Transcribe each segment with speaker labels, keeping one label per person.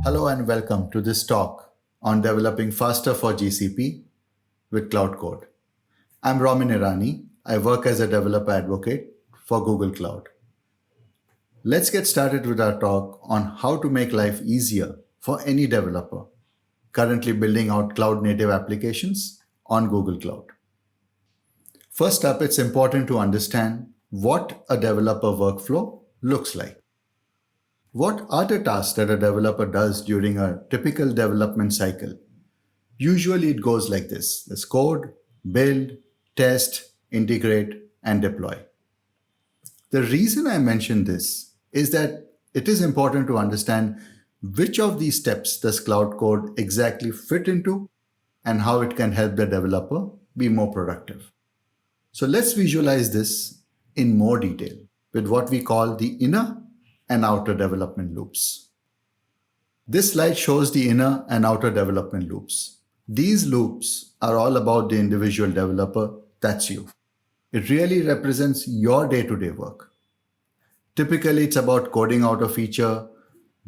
Speaker 1: Hello and welcome to this talk on developing faster for GCP with Cloud Code. I'm Ramin Irani. I work as a developer advocate for Google Cloud. Let's get started with our talk on how to make life easier for any developer currently building out cloud native applications on Google Cloud. First up, it's important to understand what a developer workflow looks like. What are the tasks that a developer does during a typical development cycle? Usually it goes like this. There's code, build, test, integrate, and deploy. The reason I mention this is that it is important to understand which of these steps does Cloud Code exactly fit into and how it can help the developer be more productive. So let's visualize this in more detail with what we call the inner and outer development loops. This slide shows the inner and outer development loops. These loops are all about the individual developer, that's you. It really represents your day-to-day work. Typically, it's about coding out a feature,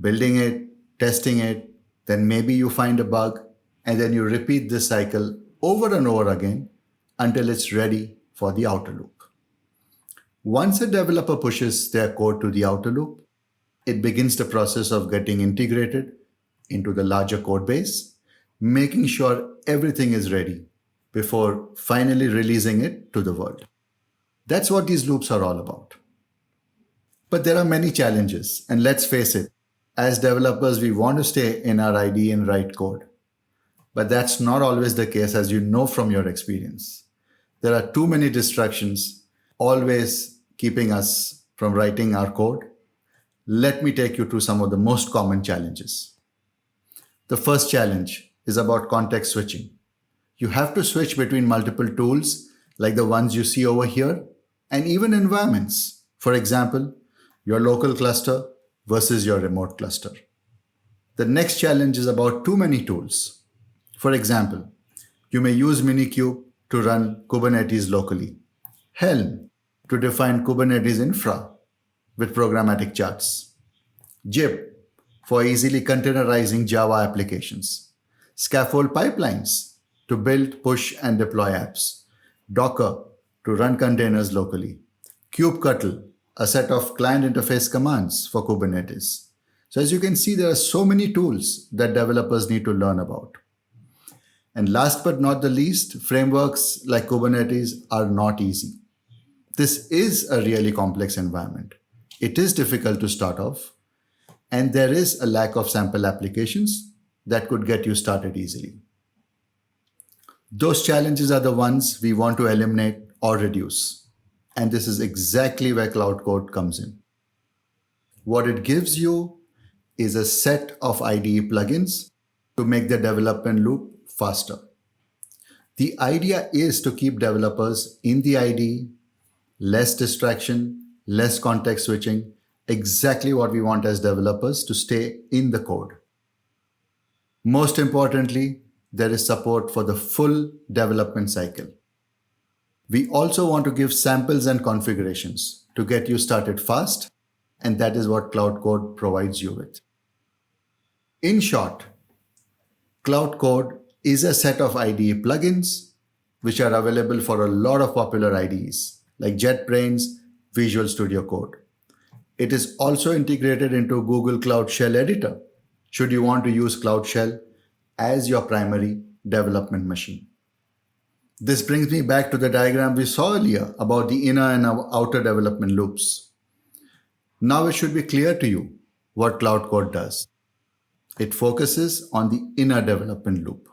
Speaker 1: building it, testing it, then maybe you find a bug, and then you repeat this cycle over and over again until it's ready for the outer loop. Once a developer pushes their code to the outer loop, it begins the process of getting integrated into the larger code base, making sure everything is ready before finally releasing it to the world. That's what these loops are all about. But there are many challenges, and let's face it, as developers, we want to stay in our IDE and write code. But that's not always the case, as you know from your experience. There are too many distractions always keeping us from writing our code. Let me take you through some of the most common challenges. The first challenge is about context switching. You have to switch between multiple tools like the ones you see over here and even environments. For example, your local cluster versus your remote cluster. The next challenge is about too many tools. For example, you may use Minikube to run Kubernetes locally, Helm to define Kubernetes infra with programmatic charts, Jib for easily containerizing Java applications, Scaffold pipelines to build, push, and deploy apps, Docker to run containers locally, kubectl, a set of client interface commands for Kubernetes. So as you can see, there are so many tools that developers need to learn about. And last but not the least, frameworks like Kubernetes are not easy. This is a really complex environment. It is difficult to start off, and there is a lack of sample applications that could get you started easily. Those challenges are the ones we want to eliminate or reduce. And this is exactly where Cloud Code comes in. What it gives you is a set of IDE plugins to make the development loop faster. The idea is to keep developers in the IDE, less distraction, less context switching, exactly what we want as developers to stay in the code. Most importantly, there is support for the full development cycle. We also want to give samples and configurations to get you started fast, and that is what Cloud Code provides you with. In short, Cloud Code is a set of IDE plugins which are available for a lot of popular IDEs like JetBrains, Visual Studio Code. It is also integrated into Google Cloud Shell Editor should you want to use Cloud Shell as your primary development machine. This brings me back to the diagram we saw earlier about the inner and outer development loops. Now it should be clear to you what Cloud Code does. It focuses on the inner development loop.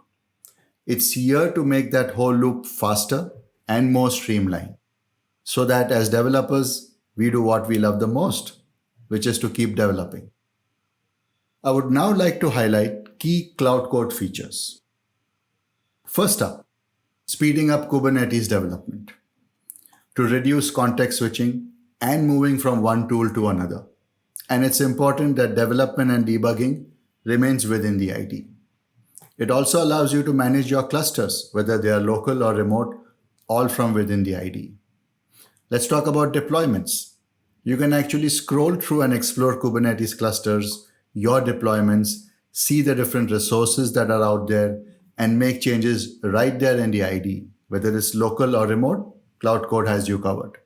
Speaker 1: It's here to make that whole loop faster and more streamlined, so that as developers, we do what we love the most, which is to keep developing. I would now like to highlight key Cloud Code features. First up, speeding up Kubernetes development to reduce context switching and moving from one tool to another. And it's important that development and debugging remains within the IDE. It also allows you to manage your clusters, whether they are local or remote, all from within the IDE. Let's talk about deployments. You can actually scroll through and explore Kubernetes clusters, your deployments, see the different resources that are out there, and make changes right there in the IDE. Whether it's local or remote, Cloud Code has you covered.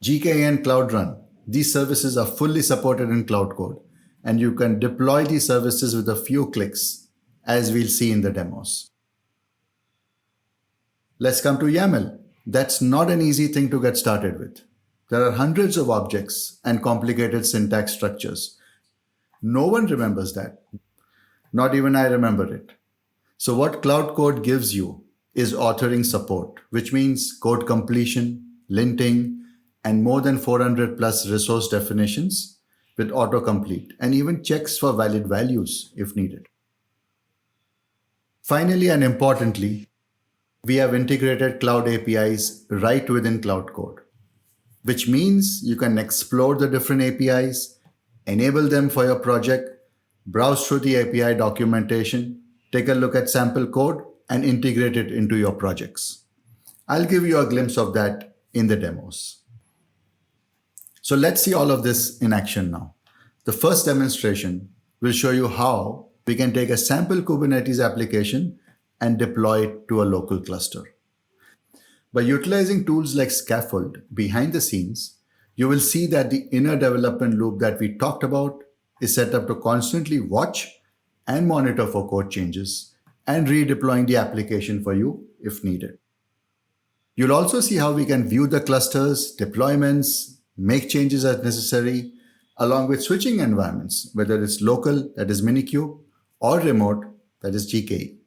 Speaker 1: GKE and Cloud Run, these services are fully supported in Cloud Code, and you can deploy these services with a few clicks, as we'll see in the demos. Let's come to YAML. That's not an easy thing to get started with. There are hundreds of objects and complicated syntax structures. No one remembers that. Not even I remember it. So what Cloud Code gives you is authoring support, which means code completion, linting, and more than 400 plus resource definitions with autocomplete, and even checks for valid values if needed. Finally and importantly, we have integrated cloud APIs right within Cloud Code, which means you can explore the different APIs, enable them for your project, browse through the API documentation, take a look at sample code, and integrate it into your projects. I'll give you a glimpse of that in the demos. So let's see all of this in action now. The first demonstration will show you how we can take a sample Kubernetes application and deploy it to a local cluster. By utilizing tools like Scaffold behind the scenes, you will see that the inner development loop that we talked about is set up to constantly watch and monitor for code changes and redeploying the application for you if needed. You'll also see how we can view the clusters, deployments, make changes as necessary, along with switching environments, whether it's local, that is Minikube, or remote, that is GKE.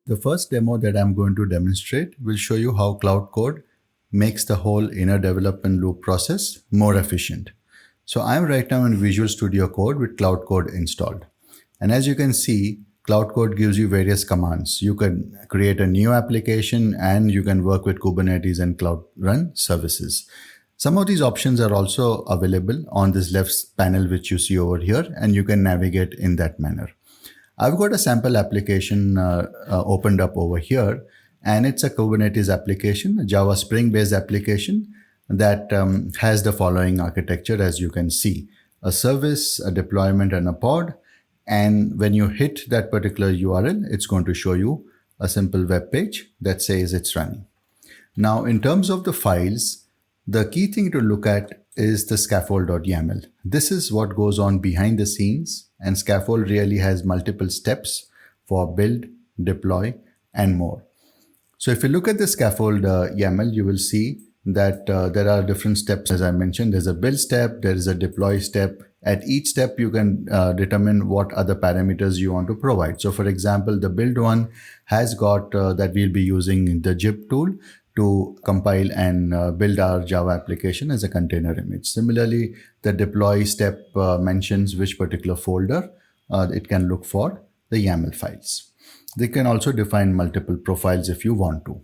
Speaker 1: The first demo that I'm going to demonstrate will show you how Cloud Code makes the whole inner development loop process more efficient. So I'm right now in Visual Studio Code with Cloud Code installed. And as you can see, Cloud Code gives you various commands. You can create a new application and you can work with Kubernetes and Cloud Run services. Some of these options are also available on this left panel, which you see over here, and you can navigate in that manner. I've got a sample application opened up over here, and it's a Kubernetes application, a Java Spring based application that has the following architecture, as you can see: a service, a deployment, and a pod. And when you hit that particular URL, it's going to show you a simple web page that says it's running. Now, in terms of the files, the key thing to look at is the scaffold.yaml. This is what goes on behind the scenes, and Scaffold really has multiple steps for build, deploy, and more. So if you look at the scaffold YAML, you will see that there are different steps. As I mentioned, there's a build step, there is a deploy step. At each step, you can determine what other parameters you want to provide. So for example, the build one has got that we'll be using the Jib tool to compile and build our Java application as a container image. Similarly, the deploy step mentions which particular folder it can look for the YAML files. They can also define multiple profiles if you want to.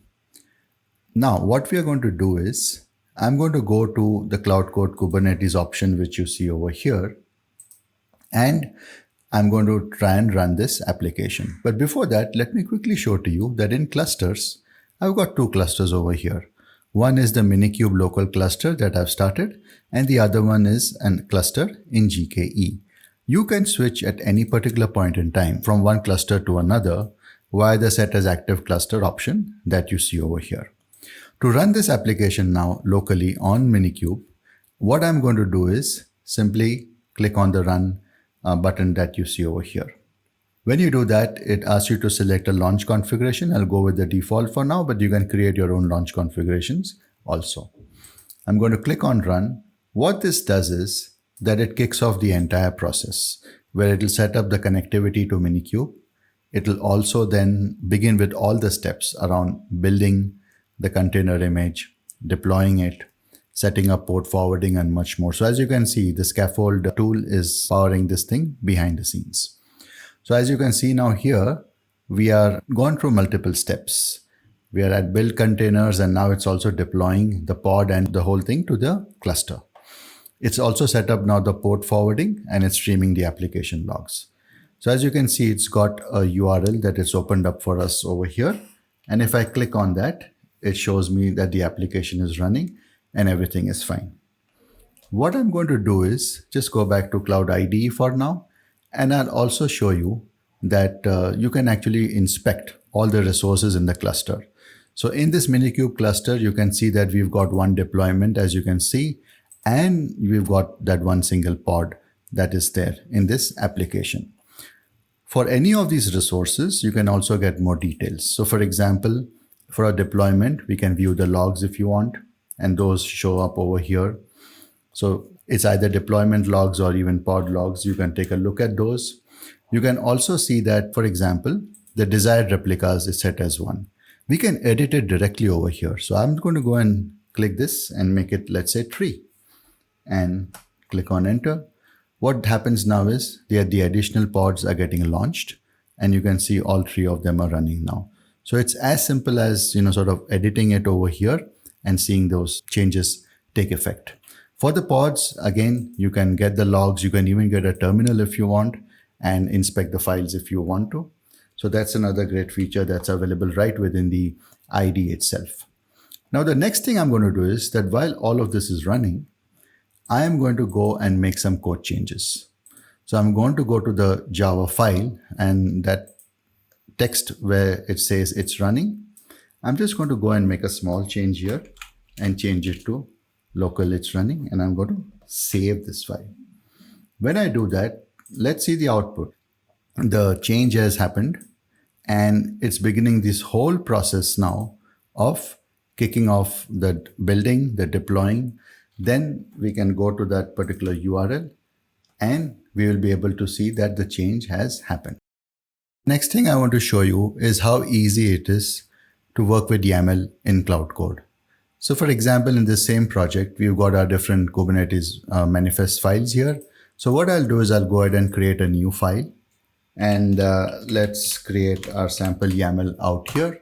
Speaker 1: Now, what we are going to do is, I'm going to go to the Cloud Code Kubernetes option, which you see over here, and I'm going to try and run this application. But before that, let me quickly show to you that in clusters, I've got two clusters over here. One is the Minikube local cluster that I've started, and the other one is a cluster in GKE. You can switch at any particular point in time from one cluster to another via the Set as Active Cluster option that you see over here. To run this application now locally on Minikube, what I'm going to do is simply click on the Run button that you see over here. When you do that, it asks you to select a launch configuration. I'll go with the default for now, but you can create your own launch configurations also. I'm going to click on Run. What this does is that it kicks off the entire process, where it will set up the connectivity to Minikube. It will also then begin with all the steps around building the container image, deploying it, setting up port forwarding, and much more. So as you can see, the Scaffold tool is powering this thing behind the scenes. So as you can see now here, we are gone through multiple steps. We are at build containers, and now it's also deploying the pod and the whole thing to the cluster. It's also set up now the port forwarding, and it's streaming the application logs. So as you can see, it's got a URL that is opened up for us over here. And if I click on that, it shows me that the application is running and everything is fine. What I'm going to do is just go back to Cloud IDE for now, and I'll also show you that you can actually inspect all the resources in the cluster. So in this Minikube cluster, you can see that we've got one deployment, as you can see, and we've got that one single pod that is there in this application. For any of these resources, you can also get more details. So for example, for a deployment, we can view the logs if you want, and those show up over here. So it's either deployment logs or even pod logs. You can take a look at those. You can also see that, for example, the desired replicas is set as 1. We can edit it directly over here. So I'm going to go and click this and make it, let's say, 3. And click on enter. What happens now is the additional pods are getting launched, and you can see all 3 of them are running now. So it's as simple as, sort of editing it over here and seeing those changes take effect. For the pods, again, you can get the logs. You can even get a terminal if you want and inspect the files if you want to. So that's another great feature that's available right within the IDE itself. Now, the next thing I'm going to do is that while all of this is running, I am going to go and make some code changes. So I'm going to go to the Java file, and that text where it says it's running, I'm just going to go and make a small change here and change it to local it's running, and I'm going to save this file. When I do that, let's see the output. The change has happened, and it's beginning this whole process now of kicking off the building, the deploying. Then we can go to that particular URL, and we will be able to see that the change has happened. Next thing I want to show you is how easy it is to work with YAML in Cloud Code. So for example, in this same project, we've got our different Kubernetes manifest files here. So what I'll do is I'll go ahead and create a new file, and let's create our sample YAML out here.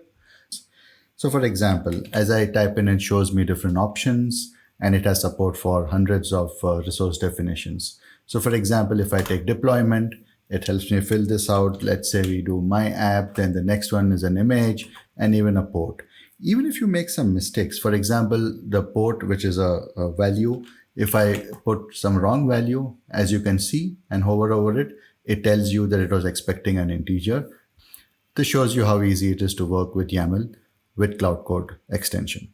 Speaker 1: So for example, as I type in, it shows me different options, and it has support for hundreds of resource definitions. So for example, if I take deployment, it helps me fill this out. Let's say we do my app, then the next one is an image and even a port. Even if you make some mistakes, for example, the port, which is a value, if I put some wrong value, as you can see, and hover over it, it tells you that it was expecting an integer. This shows you how easy it is to work with YAML with Cloud Code extension.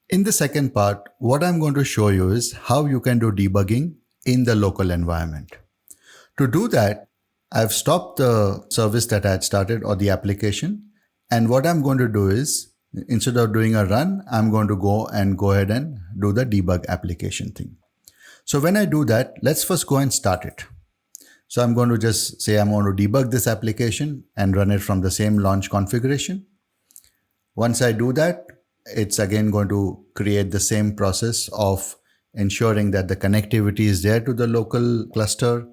Speaker 1: In the second part, what I'm going to show you is how you can do debugging in the local environment. To do that, I've stopped the service that I had started or the application. And what I'm going to do is, instead of doing a run, I'm going to go ahead and do the debug application thing. So when I do that, let's first go and start it. So I'm going to just say I'm going to debug this application and run it from the same launch configuration. Once I do that, it's again going to create the same process of ensuring that the connectivity is there to the local cluster.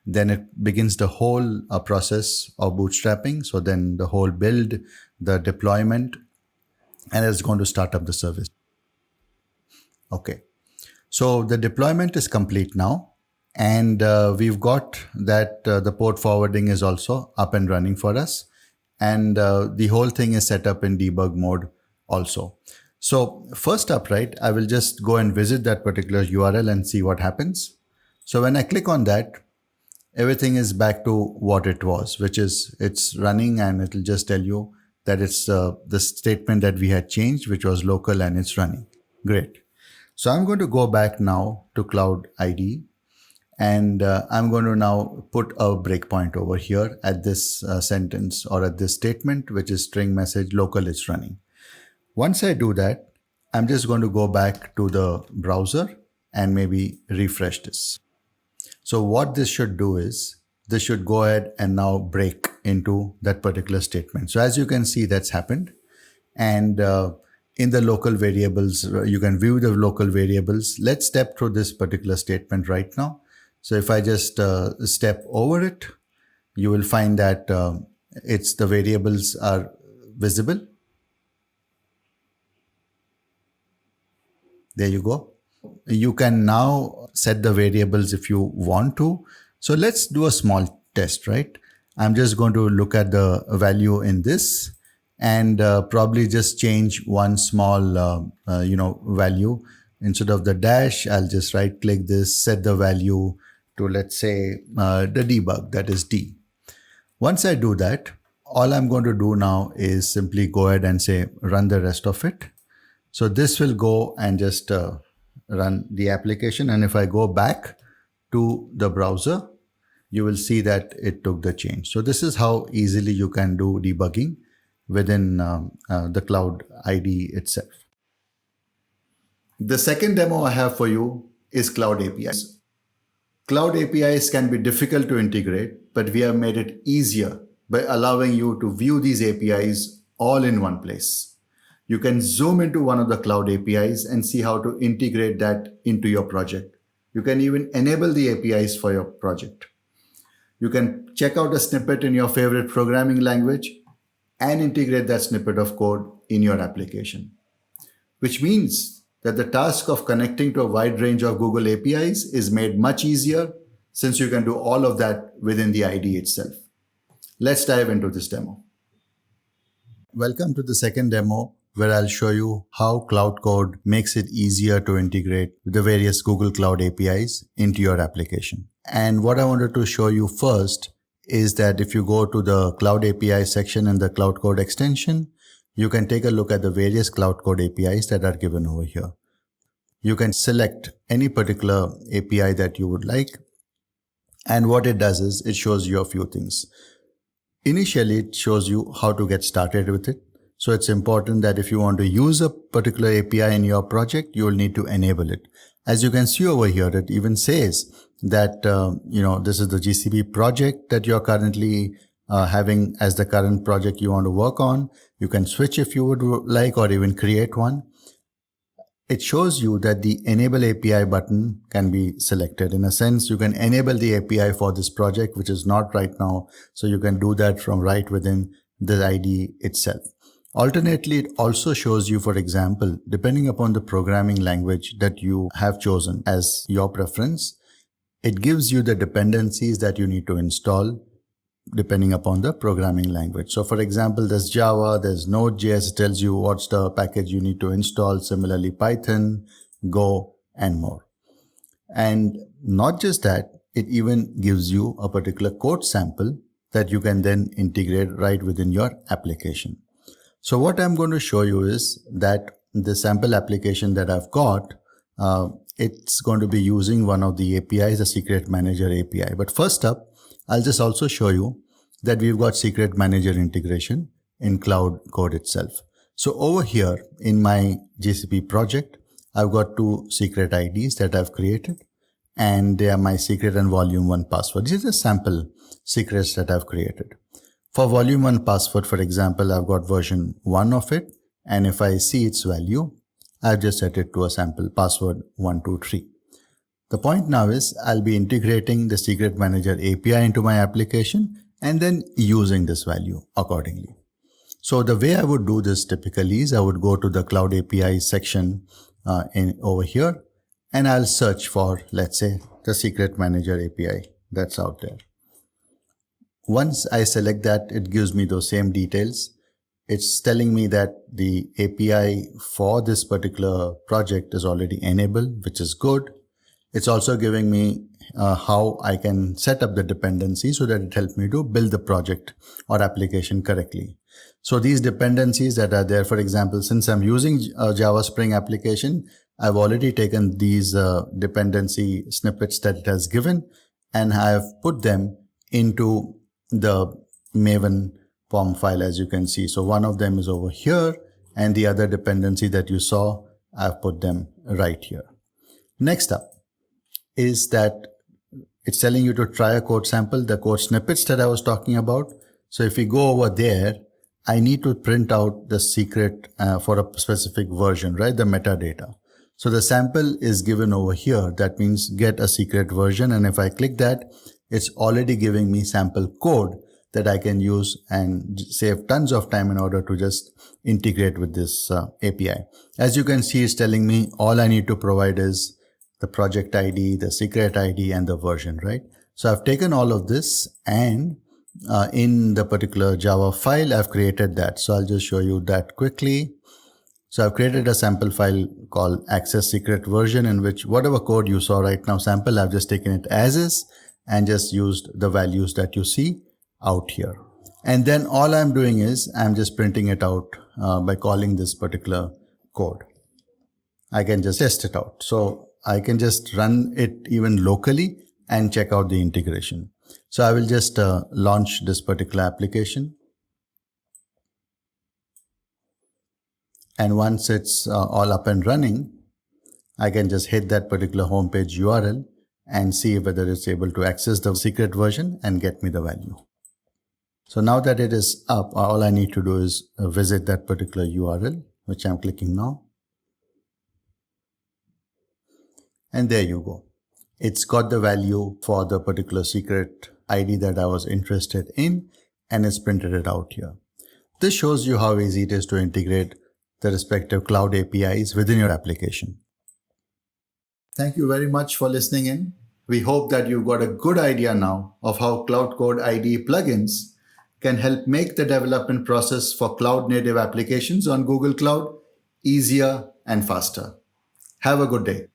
Speaker 1: Then it begins the whole process of bootstrapping. So then the whole build, the deployment, and it's going to start up the service. Okay. So the deployment is complete now. And we've got that the port forwarding is also up and running for us. And the whole thing is set up in debug mode also. So first up, right, I will just go and visit that particular URL and see what happens. So when I click on that, everything is back to what it was, which is it's running, and it'll just tell you that it's the statement that we had changed, which was local, and it's running. Great. So I'm going to go back now to Cloud IDE, and I'm going to now put a breakpoint over here at this sentence or at this statement, which is string message local is running. Once I do that, I'm just going to go back to the browser and maybe refresh this. So what this should do is this should go ahead and now break into that particular statement. So as you can see, that's happened. And in the local variables, you can view the local variables. Let's step through this particular statement right now. So if I just step over it, you will find that the variables are visible. There you go. You can now set the variables if you want to. So let's do a small test, right? I'm just going to look at the value in this and probably just change one small, value Instead of the dash, I'll just right click this, set the value to, let's say, the debug, that is D. Once I do that, all I'm going to do now is simply go ahead and say run the rest of it. So this will go and just run the application. And if I go back to the browser, you will see that it took the change. So this is how easily you can do debugging within the Cloud IDE itself. The second demo I have for you is Cloud APIs. Cloud APIs can be difficult to integrate, but we have made it easier by allowing you to view these APIs all in one place. You can zoom into one of the Cloud APIs and see how to integrate that into your project. You can even enable the APIs for your project. You can check out a snippet in your favorite programming language and integrate that snippet of code in your application, which means that the task of connecting to a wide range of Google APIs is made much easier since you can do all of that within the IDE itself. Let's dive into this demo. Welcome to the second demo, where I'll show you how Cloud Code makes it easier to integrate the various Google Cloud APIs into your application. And what I wanted to show you first is that if you go to the Cloud API section in the Cloud Code extension, you can take a look at the various Cloud Code APIs that are given over here. You can select any particular API that you would like. And what it does is it shows you a few things. Initially, it shows you how to get started with it. So it's important that if you want to use a particular API in your project, you will need to enable it. As you can see over here, it even says that, this is the GCP project that you're currently having as the current project you want to work on. You can switch if you would like, or even create one. It shows you that the enable API button can be selected. In a sense, you can enable the API for this project, which is not right now. So you can do that from right within the IDE itself. Alternately, it also shows you, for example, depending upon the programming language that you have chosen as your preference, it gives you the dependencies that you need to install depending upon the programming language. So for example, there's Java, there's Node.js, it tells you what's the package you need to install. Similarly, Python, Go, and more. And not just that, it even gives you a particular code sample that you can then integrate right within your application. So what I'm going to show you is that the sample application that I've got, it's going to be using one of the APIs, the Secret Manager API. But first up, I'll just also show you that we've got Secret Manager integration in Cloud Code itself. So over here in my GCP project, I've got two secret IDs that I've created, and they are my secret and volume 1 password. These are sample secrets that I've created. For volume 1 password, for example, I've got version 1 of it. And if I see its value, I've just set it to a sample password 123. The point now is I'll be integrating the Secret Manager API into my application and then using this value accordingly. So the way I would do this typically is I would go to the Cloud API section over here, and I'll search for, let's say, the Secret Manager API that's out there. Once I select that, it gives me those same details. It's telling me that the API for this particular project is already enabled, which is good. It's also giving me how I can set up the dependency so that it helps me to build the project or application correctly. So these dependencies that are there, for example, since I'm using a Java Spring application, I've already taken these dependency snippets that it has given, and I have put them into the Maven POM file, as you can see. So one of them is over here, and the other dependency that you saw, I've put them right here. Next up is that it's telling you to try a code sample, the code snippets that I was talking about. So if we go over there, I need to print out the secret for a specific version, right? The metadata. So the sample is given over here. That means get a secret version. And if I click that, it's already giving me sample code that I can use and save tons of time in order to just integrate with this API. As you can see, it's telling me all I need to provide is the project ID, the secret ID, and the version, right? So I've taken all of this, and in the particular Java file, I've created that. So I'll just show you that quickly. So I've created a sample file called access secret version, in which whatever code you saw right now sample, I've just taken it as is and just used the values that you see out here. And then all I'm doing is I'm just printing it out by calling this particular code. I can just test it out. So I can just run it even locally and check out the integration. So I will just launch this particular application. And once it's all up and running, I can just hit that particular homepage URL and see whether it's able to access the secret version and get me the value. So now that it is up, all I need to do is visit that particular URL, which I'm clicking now. And there you go. It's got the value for the particular secret ID that I was interested in, and it's printed it out here. This shows you how easy it is to integrate the respective cloud APIs within your application. Thank you very much for listening in. We hope that you've got a good idea now of how Cloud Code IDE plugins can help make the development process for cloud native applications on Google Cloud easier and faster. Have a good day.